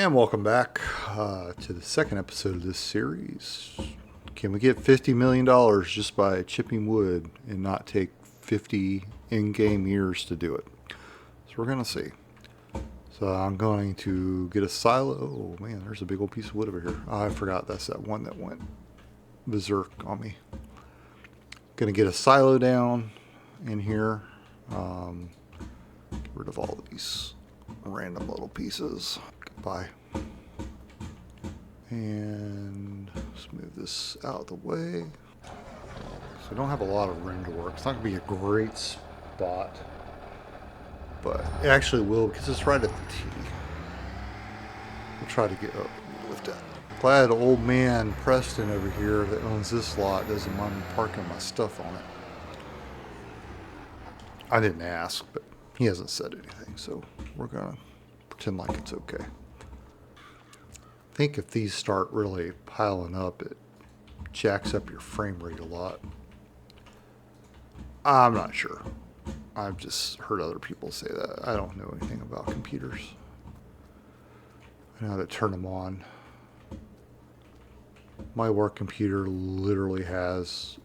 And welcome back to the second episode of this series. Can we get $50 million just by chipping wood and not take 50 in-game years to do it? So we're going to see. So I'm going to get a silo. Oh man, there's a big old piece of wood over here. Oh, I forgot that's that one that went berserk on me. Going to get a silo down in here. Get rid of all of these random little pieces. Goodbye. And let's move this out of the way. So I don't have a lot of room to work. It's not going to be a great spot, but it actually will because it's right at the T. We'll try to get up. Lift that. Glad old man Preston over here that owns this lot doesn't mind me parking my stuff on it. I didn't ask, but he hasn't said anything, so we're going to pretend like it's okay. I think if these start really piling up, it jacks up your frame rate a lot. I'm not sure. I've just heard other people say that. I don't know anything about computers. I know how to turn them on. My work computer literally has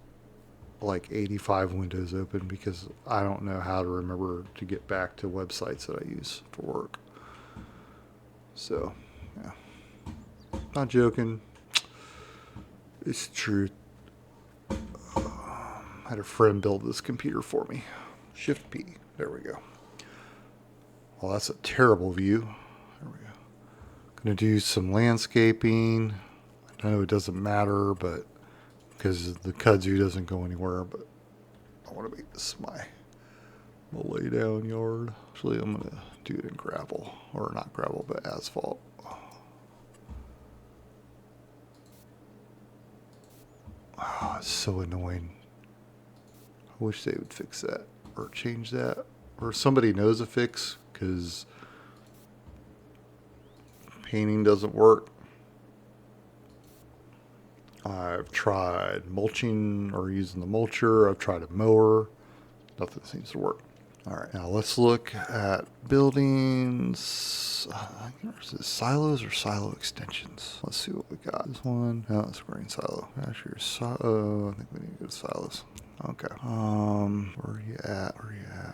like 85 windows open because I don't know how to remember to get back to websites that I use for work. So, yeah. Not joking. It's the truth. I had a friend build this computer for me. Shift P. There we go. Well, that's a terrible view. There we go. Gonna do some landscaping. I know it doesn't matter, but because the kudzu doesn't go anywhere, but I want to make this my lay down yard. Actually, I'm gonna do it in gravel, or not gravel, but asphalt. Oh, it's so annoying. I wish they would fix that or change that, or somebody knows a fix, because painting doesn't work. I've tried mulching or using the mulcher. I've tried a mower. Nothing seems to work. All right, now let's look at buildings. Is it silos or silo extensions? Let's see what we got. This one. No, it's grain silo. Actually, I think we need to go to silos. Okay. Where are you at?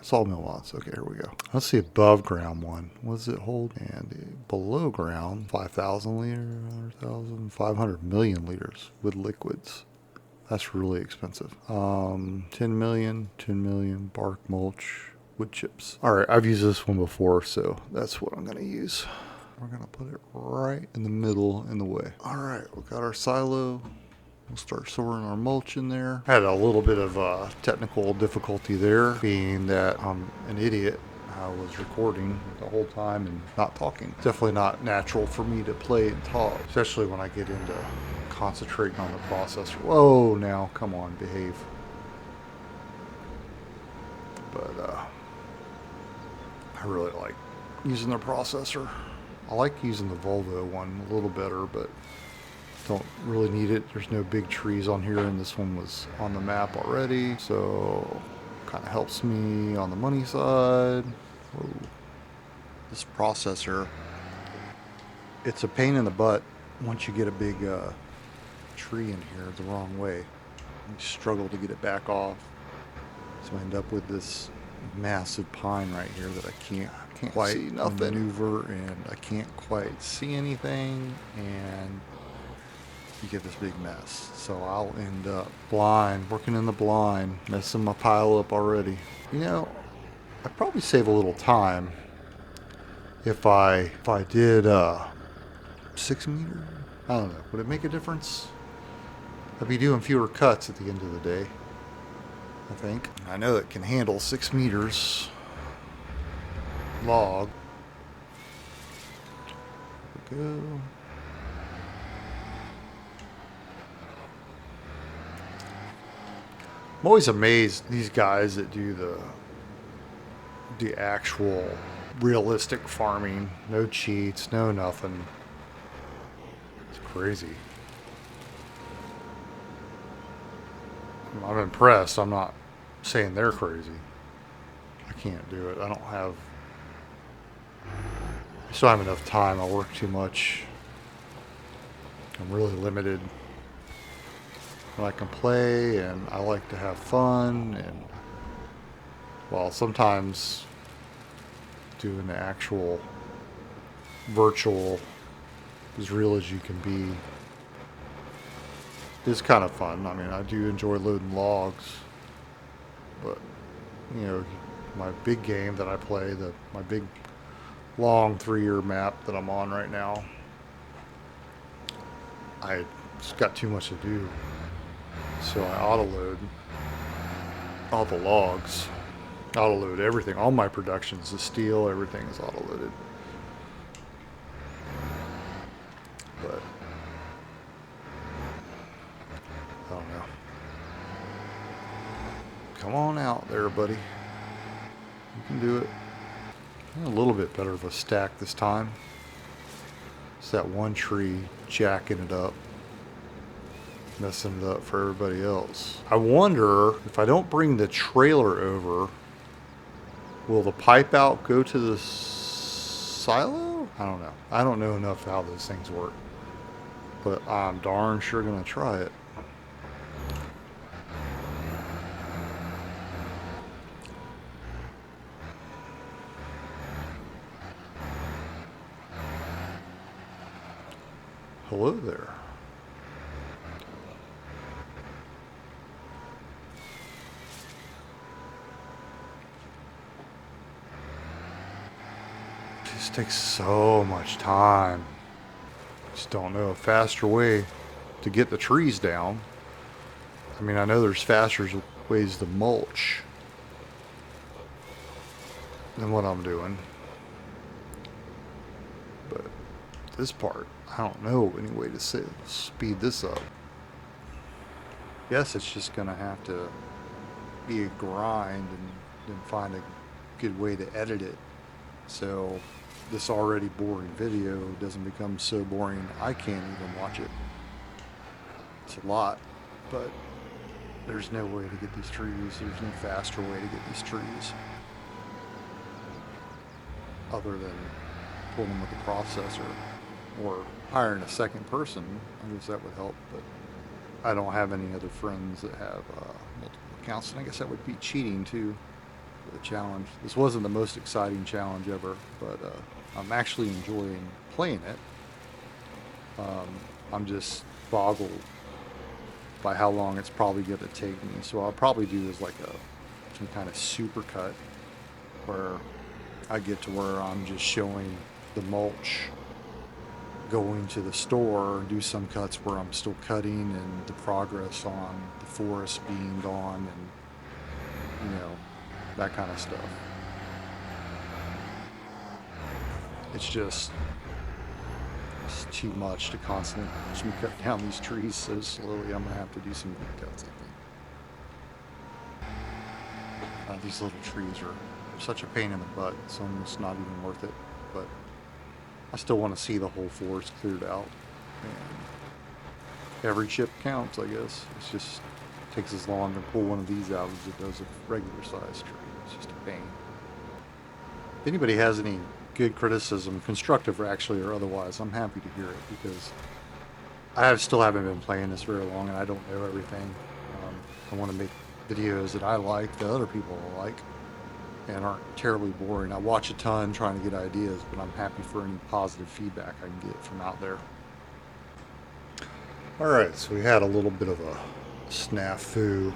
Sawmill lots. Okay, here we go. Let's see above ground one. What does it hold? And the below ground, 5,000 liters, 100,000, 500 million liters with liquids. That's really expensive. 10 million, bark mulch, wood chips. All right, I've used this one before, so that's what I'm going to use. We're going to put it right in the middle in the way. All right, we got our silo. We'll start storing our mulch in there. I had a little bit of technical difficulty there, being that I'm an idiot. I was recording the whole time and not talking. Definitely not natural for me to play and talk, especially when I get into concentrating on the processor. Whoa, now, come on, behave. But I really like using the processor. I like using the Volvo one a little better, but don't really need it. There's no big trees on here, and this one was on the map already, so kind of helps me on the money side. Whoa. This processor, it's a pain in the butt once you get a big tree in here the wrong way. You struggle to get it back off, so I end up with this massive pine right here that I can't quite maneuver, and I can't quite see anything, and you get this big mess. So I'll end up working in the blind, messing my pile up already. You know, I'd probably save a little time if I did 6 meter. I don't know. Would it make a difference? I'd be doing fewer cuts at the end of the day, I think. I know it can handle 6 meters log. There we go. I'm always amazed these guys that do the actual realistic farming. No cheats, no nothing. It's crazy. I'm impressed. I'm not saying they're crazy. I can't do it. I don't have Still have enough time. I work too much. I'm really limited when I can play, and I like to have fun, and well, sometimes doing the actual virtual as real as you can be is kind of fun. I mean, I do enjoy loading logs, but you know, my big game that I play, my big long 3-year map that I'm on right now, I just got too much to do, so I auto-load all the logs, auto-load everything. All my productions, the steel, everything is auto-loaded. But I don't know. Come on out there, buddy. You can do it. A little bit better of a stack this time. It's that one tree jacking it up, messing it up for everybody else. I wonder if I don't bring the trailer over, will the pipe out go to the silo? I don't know. I don't know enough how those things work, but I'm darn sure gonna try it. Hello there. This takes so much time. Just don't know a faster way to get the trees down. I mean, I know there's faster ways to mulch than what I'm doing, but this part, I don't know any way to speed this up. Guess it's just gonna have to be a grind and then find a good way to edit it so this already boring video doesn't become so boring I can't even watch it. It's a lot, but there's no way to get these trees. There's no faster way to get these trees other than pulling them with a processor or hiring a second person. I guess that would help, but I don't have any other friends that have multiple accounts, and I guess that would be cheating too for the challenge. This wasn't the most exciting challenge ever, but I'm actually enjoying playing it. I'm just boggled by how long it's probably going to take me. So I'll probably do is like some kind of super cut where I get to where I'm just showing the mulch going to the store, do some cuts where I'm still cutting and the progress on the forest being gone and, you know, that kind of stuff. It's just, it's too much to constantly watch me cut down these trees so slowly. I'm gonna have to do some good cuts, I think. These little trees are such a pain in the butt, it's almost not even worth it, but I still want to see the whole forest cleared out, and every chip counts, I guess. It's just takes as long to pull one of these out as it does a regular sized tree. It's just a pain. If anybody has any good criticism, constructive or actually or otherwise, I'm happy to hear it, because I still haven't been playing this very long and I don't know everything. I want to make videos that I like, that other people like, and aren't terribly boring. I watch a ton trying to get ideas, but I'm happy for any positive feedback I can get from out there. Alright, so we had a little bit of a snafu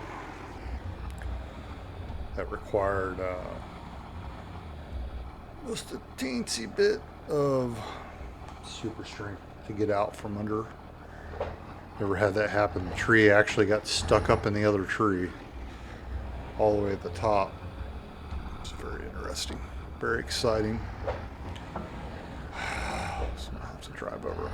that required just a teensy bit of super strength to get out from under. Never had that happen. The tree actually got stuck up in the other tree all the way at the top. It's very interesting, very exciting. So I have to drive over.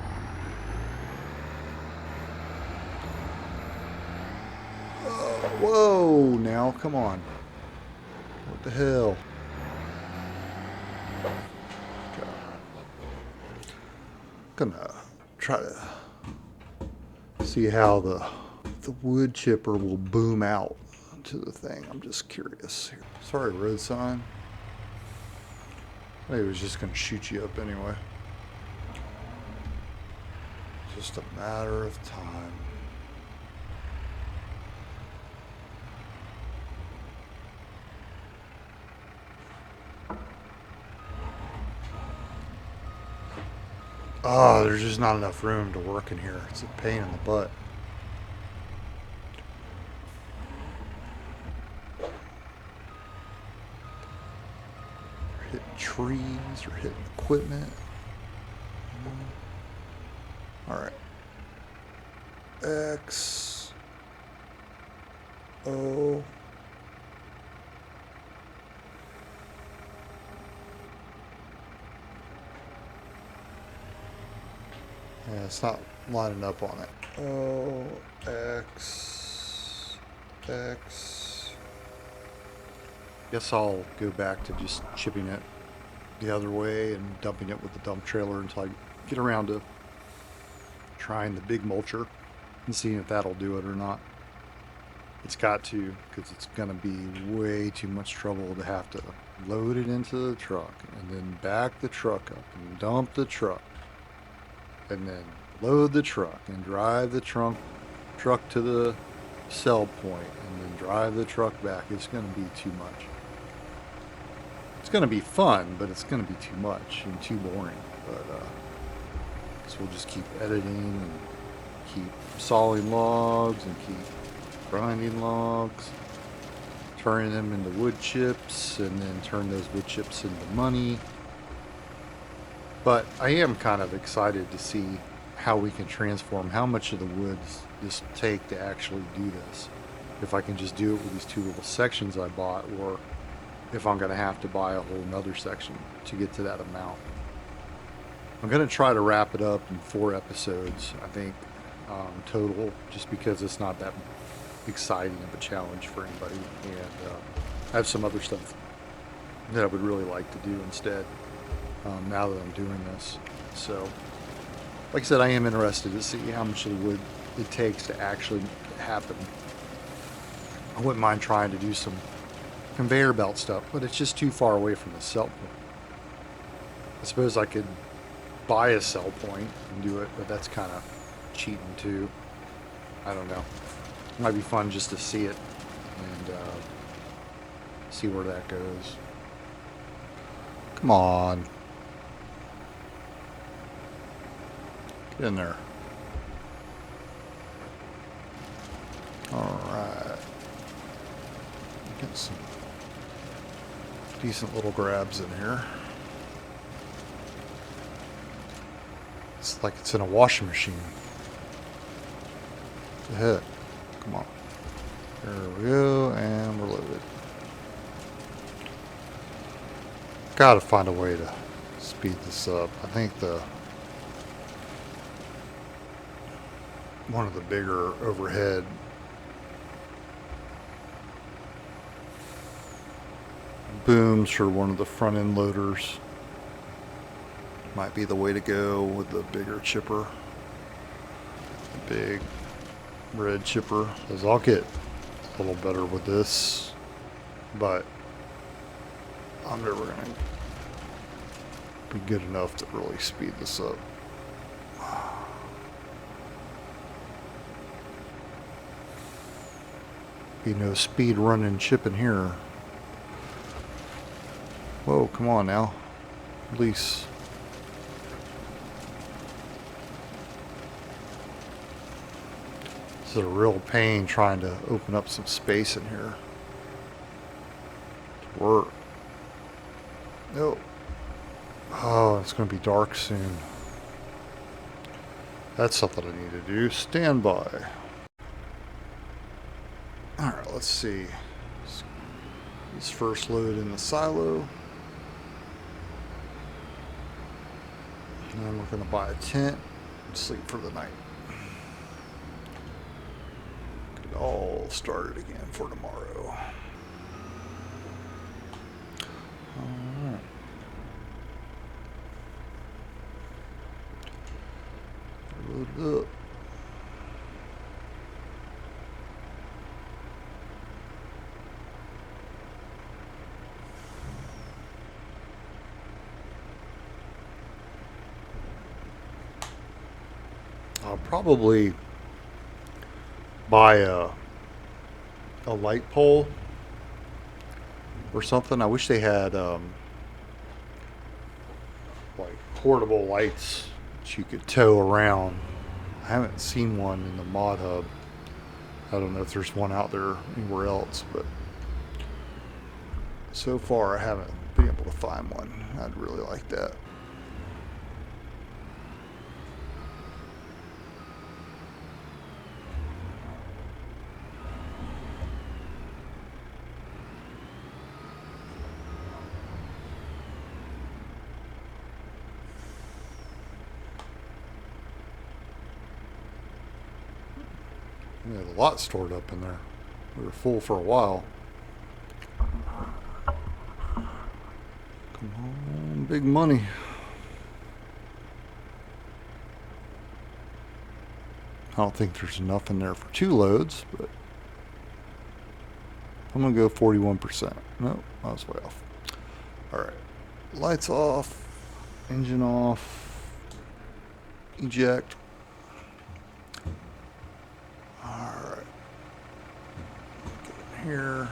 Oh, whoa, now come on. What the hell? Gonna try to see how the wood chipper will boom out to the thing. I'm just curious here. Sorry, road sign. He was just going to shoot you up anyway. Just a matter of time. Oh, there's just not enough room to work in here. It's a pain in the butt. Hitting trees or hitting equipment. All right. X. O. Yeah, it's not lining up on it. O, X, X. Guess I'll go back to just chipping it the other way and dumping it with the dump trailer until I get around to trying the big mulcher and seeing if that'll do it or not. It's got to, because it's going to be way too much trouble to have to load it into the truck and then back the truck up and dump the truck and then load the truck and drive the truck to the sell point and then drive the truck back. It's going to be too much. It's going to be fun, but it's going to be too much and too boring. But so we'll just keep editing and keep sawing logs and keep grinding logs, turning them into wood chips, and then turn those wood chips into money. But I am kind of excited to see how we can transform, how much of the woods this take to actually do this. If I can just do it with these two little sections I bought, or if I'm going to have to buy a whole nother section to get to that amount. I'm going to try to wrap it up in 4 episodes, I think, total, just because it's not that exciting of a challenge for anybody. And I have some other stuff that I would really like to do instead. Now that I'm doing this. So, like I said, I am interested to see how much of the wood it takes to actually happen. I wouldn't mind trying to do some conveyor belt stuff, but it's just too far away from the sell point. I suppose I could buy a sell point and do it, but that's kind of cheating too. I don't know. It might be fun just to see it and see where that goes. Come on. Get in there. Alright. Get some decent little grabs in here. It's like it's in a washing machine. What the heck? Come on. There we go, and we're loaded. Gotta find a way to speed this up. I think one of the bigger overhead booms for one of the front end loaders might be the way to go with the bigger chipper. The big red chipper. Because I'll get a little better with this, but I'm never going to be good enough to really speed this up. Be no speed running chipping here. Whoa, come on now. At least. This is a real pain trying to open up some space in here to work. Nope. Oh, it's going to be dark soon. That's something I need to do. Stand by. Alright, let's see. Let's first load in the silo. And then we're going to buy a tent and sleep for the night. Get it all started again for tomorrow. Alright. Load up. I'll probably buy a light pole or something. I wish they had like portable lights that you could tow around. I haven't seen one in the mod hub. I don't know if there's one out there anywhere else, but so far I haven't been able to find one. I'd really like that. We had a lot stored up in there. We were full for a while. Come on, big money. I don't think there's enough in there for 2 loads, but I'm going to go 41%. Nope, I was way off. Alright, lights off, engine off, eject. Alright, get in here.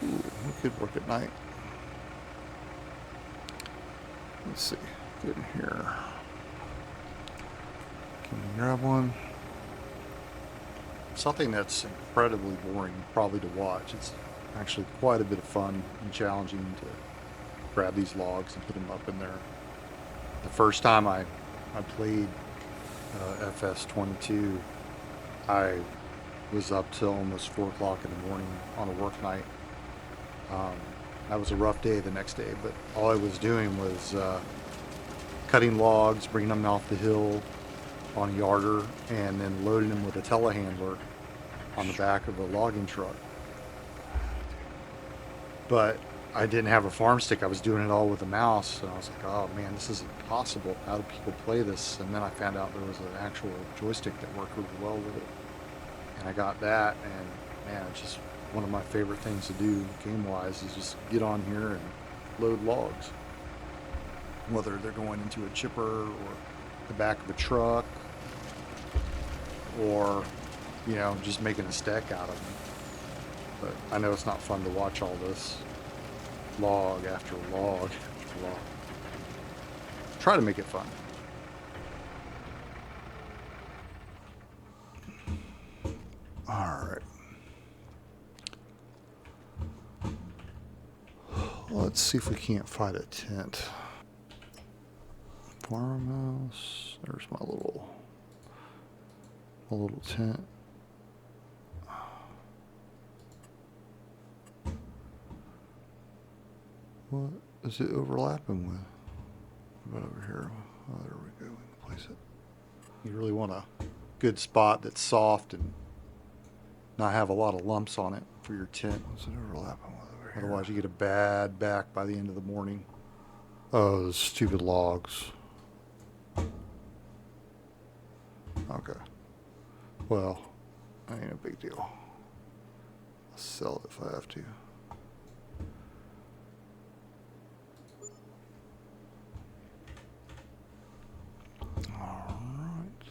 Ooh, we could work at night. Let's see, get in here. Can we grab one? Something that's incredibly boring probably to watch. It's actually quite a bit of fun and challenging to grab these logs and put them up in there. The first time I played FS22, I was up till almost 4 o'clock in the morning on a work night. That was a rough day the next day, but all I was doing was cutting logs, bringing them off the hill on a yarder, and then loading them with a telehandler on the back of a logging truck. But I didn't have a farm stick. I was doing it all with a mouse, and I was like, oh man, this is impossible. How do people play this? And then I found out there was an actual joystick that worked really well with it. And I got that, and man, it's just one of my favorite things to do game-wise is just get on here and load logs. Whether they're going into a chipper or the back of a truck, or, you know, just making a stack out of them. But I know it's not fun to watch all this log after log after log. Try to make it fun. Alright. Let's see if we can't find a tent. Farmhouse. There's my little tent. What is it overlapping with? What about over here? Oh, there we go. We can place it. You really want a good spot that's soft and not have a lot of lumps on it for your tent. What's it overlapping with over here? Otherwise, you get a bad back by the end of the morning. Oh, those stupid logs. Okay. Well, that ain't a big deal. I'll sell it if I have to. Alright.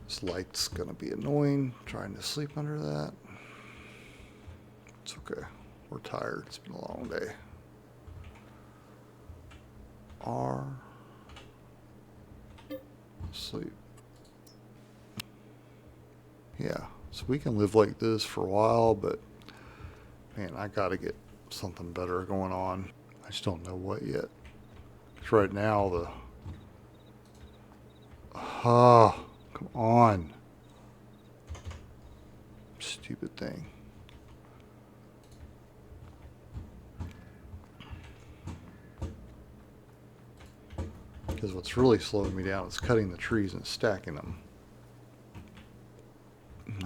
This light's gonna be annoying, trying to sleep under that. It's okay. We're tired. It's been a long day. R. Sleep. Yeah, so we can live like this for a while, but man, I gotta get something better going on. I just don't know what yet. Because right now, come on. Stupid thing. Because what's really slowing me down is cutting the trees and stacking them.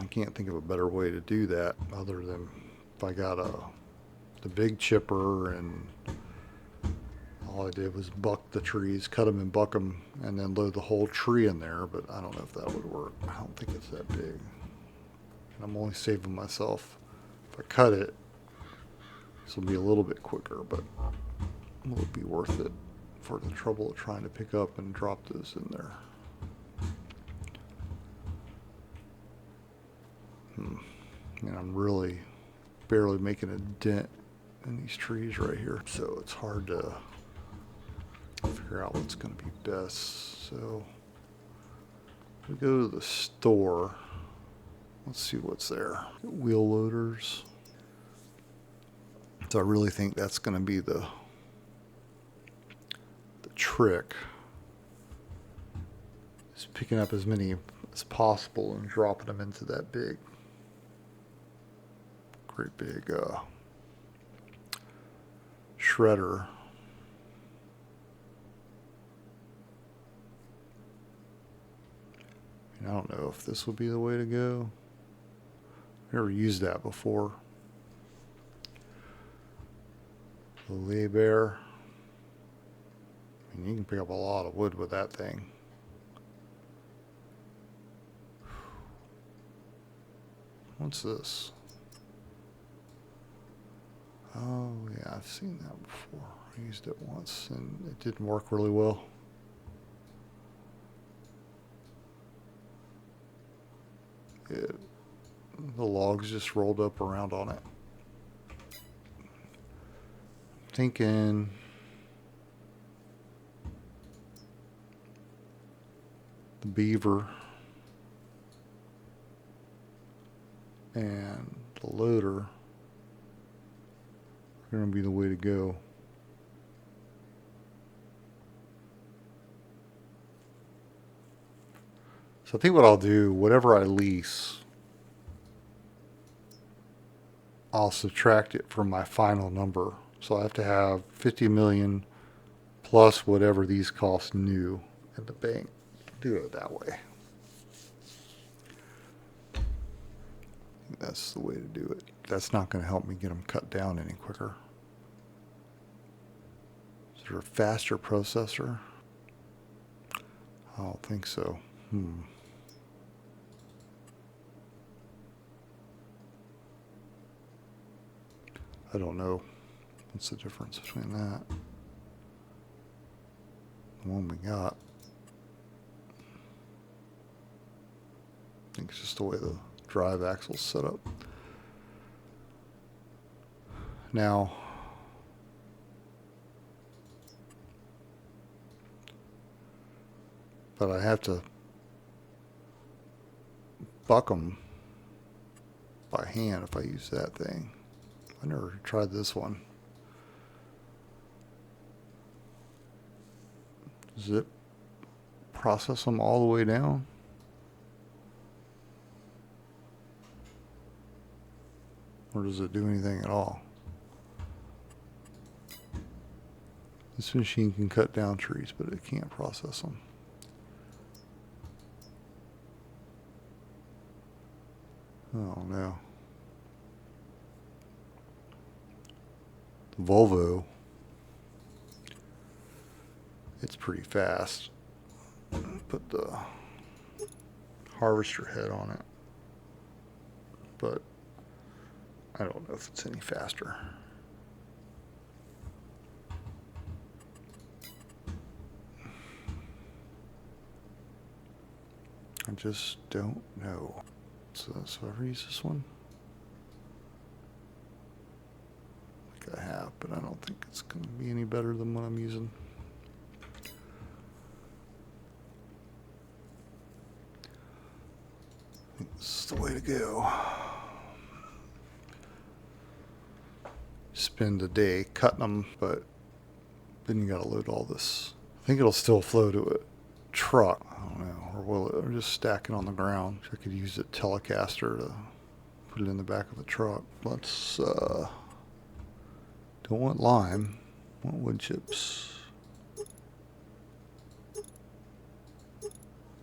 I can't think of a better way to do that other than if I got the big chipper and all I did was buck the trees, cut them and buck them, and then load the whole tree in there, but I don't know if that would work. I don't think it's that big. And I'm only saving myself. If I cut it, this will be a little bit quicker, but will it be worth it? for the trouble of trying to pick up and drop this in there. And I'm really barely making a dent in these trees right here, so it's hard to figure out what's going to be best. So we go to the store. Let's see what's there. Wheel loaders. So I really think that's going to be the trick, is picking up as many as possible and dropping them into that great big shredder. And I don't know if this would be the way to go. I've never used that before. The lay bear. I mean, you can pick up a lot of wood with that thing. What's this? Oh, yeah, I've seen that before. I used it once and it didn't work really well. The logs just rolled up around on it. Thinking the beaver and the loader are going to be the way to go. So I think what I'll do, whatever I lease, I'll subtract it from my final number. So I have to have 50 million plus whatever these cost new in the bank. Do it that way. That's the way to do it. That's not going to help me get them cut down any quicker. Is there a faster processor? I don't think so. I don't know. What's the difference between that? The one we got. I think it's just the way the drive axle's set up. Now, but I have to buck them by hand if I use that thing. I never tried this one. Does it process them all the way down? Or does it do anything at all? This machine can cut down trees, but it can't process them. Oh no. The Volvo, it's pretty fast. Put the harvester head on it, but I don't know if it's any faster. I just don't know. So I ever use this one? I think I have, but I don't think it's going to be any better than what I'm using. I think this is the way to go. Spend a day cutting them, but then you got to load all this. I think it'll still flow to a truck. I don't know, or will it? Or just stack it on the ground. I could use a Telecaster to put it in the back of the truck. Let's don't want lime. Want wood chips.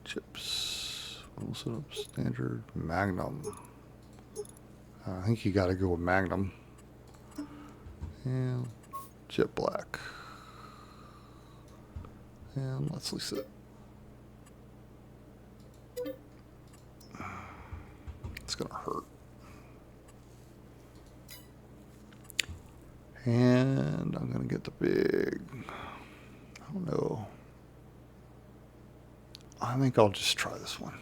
Chips. Also standard Magnum. I think you got to go with Magnum. And jet black. And let's lease it. It's gonna hurt. And I'm gonna get the big I don't know. I think I'll just try this one.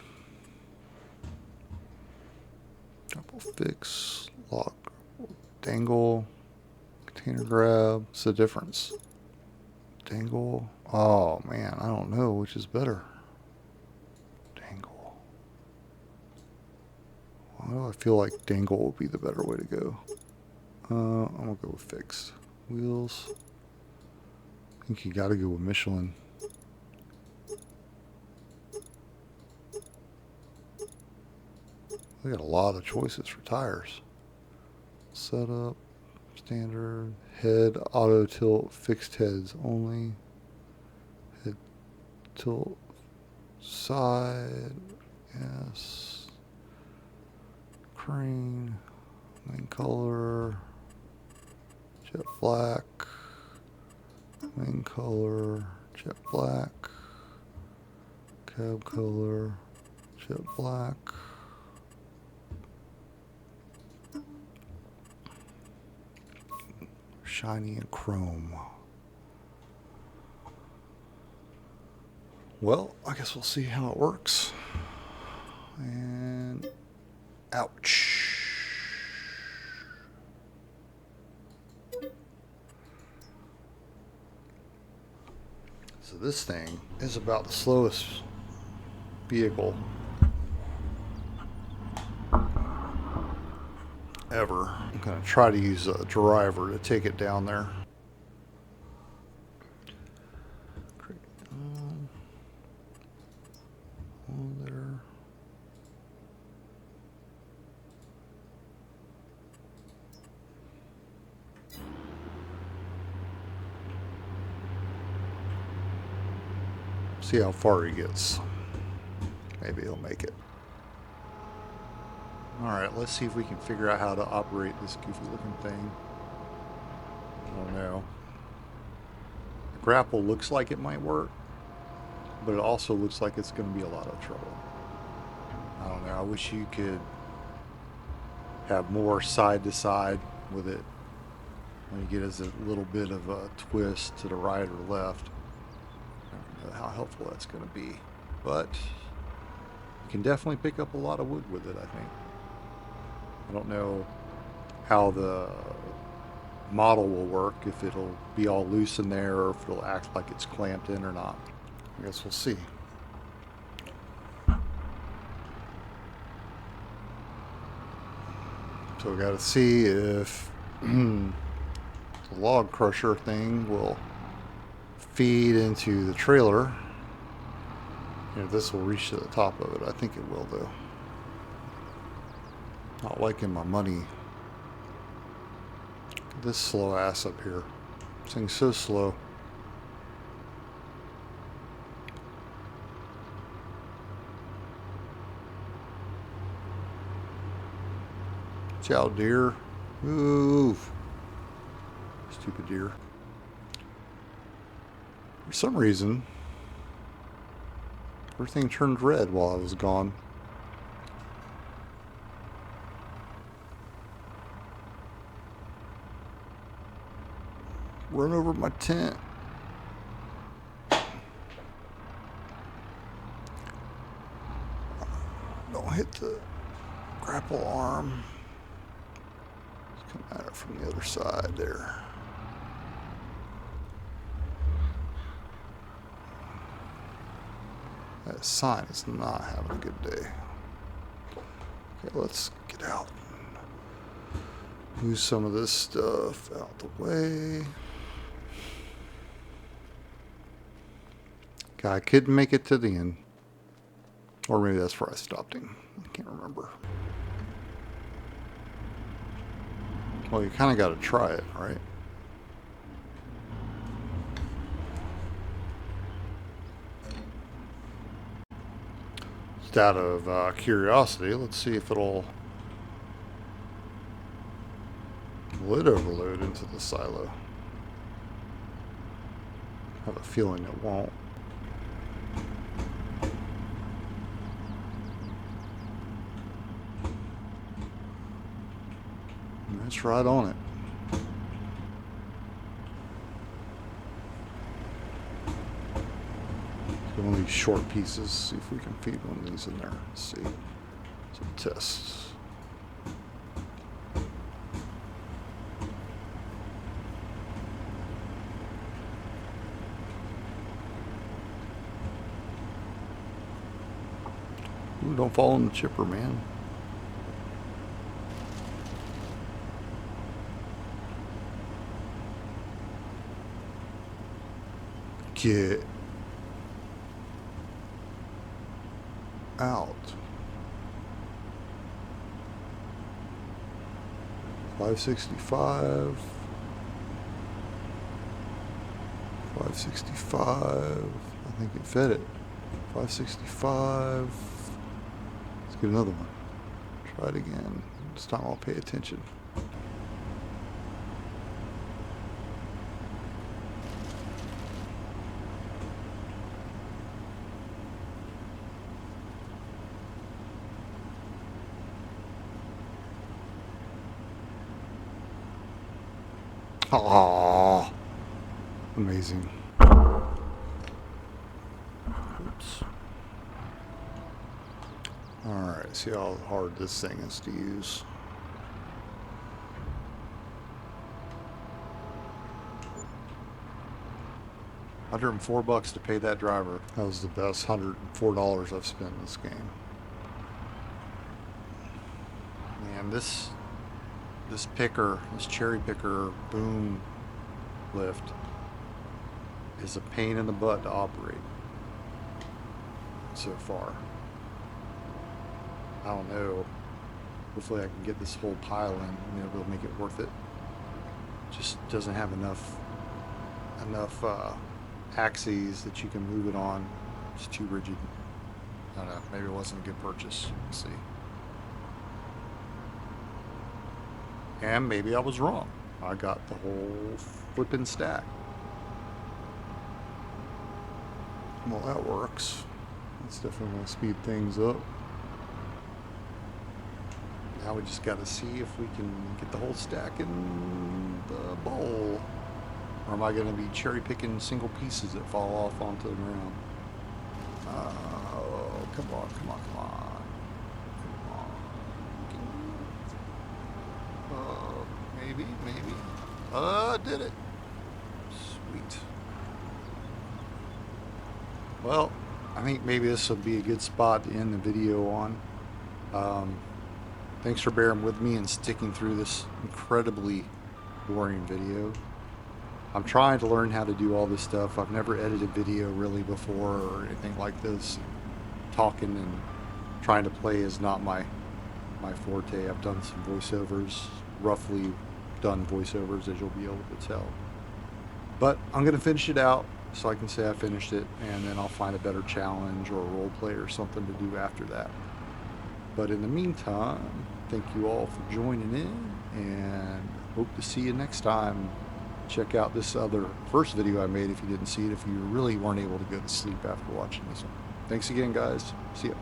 Double fix, lock, dangle, container grab. What's the difference? Dangle. Oh man, I don't know which is better. Dangle. Why do I feel like dangle would be the better way to go? I'm gonna go with fixed. Wheels. I think you gotta go with Michelin. We got a lot of choices for tires. Setup, standard, head, auto tilt, fixed heads only. Head tilt, side, yes. Crane, main color, jet black, main color, jet black, cab color, jet black. Shiny and chrome. Well, I guess we'll see how it works. And ouch. So this thing is about the slowest vehicle ever. I'm going to try to use a driver to take it down there. On there. See how far he gets. Maybe he'll make it. Alright, let's see if we can figure out how to operate this goofy looking thing. I don't know. The grapple looks like it might work, but it also looks like it's going to be a lot of trouble. I don't know. I wish you could have more side to side with it when you get as a little bit of a twist to the right or left. I don't know how helpful that's going to be, but you can definitely pick up a lot of wood with it, I think. I don't know how the model will work, if it'll be all loose in there or if it'll act like it's clamped in or not. I guess we'll see. So we got to see if the log crusher thing will feed into the trailer. And if this will reach to the top of it. I think it will, though. Not liking my money. This slow ass up here. This thing's so slow. Watch out, deer. Move. Stupid deer. For some reason, everything turned red while I was gone. Run over my tent. Don't hit the grapple arm. Let's come at it from the other side there. That sign is not having a good day. Okay, let's get out. Move some of this stuff out the way. Guy couldn't make it to the end. Or maybe that's where I stopped him. I can't remember. Well, you kind of got to try it, right? Just out of curiosity, let's see if it'll lid overload into the silo. I have a feeling it won't. That's right on it. One of these short pieces. See if we can feed one of these in there. Let's see. Some tests. Ooh, don't fall in the chipper, man. Get out. 565. 565. I think it fit it. 565. Let's get another one. Try it again. This time I'll pay attention. Oh, amazing. Oops. Alright, see how hard this thing is to use. $104 to pay that driver. That was the best $104 I've spent in this game. Man, this picker, this cherry picker boom lift is a pain in the butt to operate so far. I don't know. Hopefully I can get this whole pile in, maybe it'll make it worth it. Just doesn't have enough axes that you can move it on. It's too rigid. I don't know, maybe it wasn't a good purchase. We'll see. And maybe I was wrong. I got the whole flipping stack. Well, that works. That's definitely going to speed things up. Now we just got to see if we can get the whole stack in the bowl. Or am I going to be cherry picking single pieces that fall off onto the ground? Oh, come on, come on, come on. Maybe. Did it. Sweet. Well, I think maybe this will be a good spot to end the video on. Thanks for bearing with me and sticking through this incredibly boring video. I'm trying to learn how to do all this stuff. I've never edited video really before or anything like this. Talking and trying to play is not my forte. I've done some voiceovers, roughly done voiceovers, as you'll be able to tell. But I'm going to finish it out so I can say I finished it, and then I'll find a better challenge or a role play or something to do after that. But in the meantime, thank you all for joining in, and hope to see you next time. Check out this other first video I made if you didn't see it, if you really weren't able to go to sleep after watching this one. Thanks again, guys. See ya.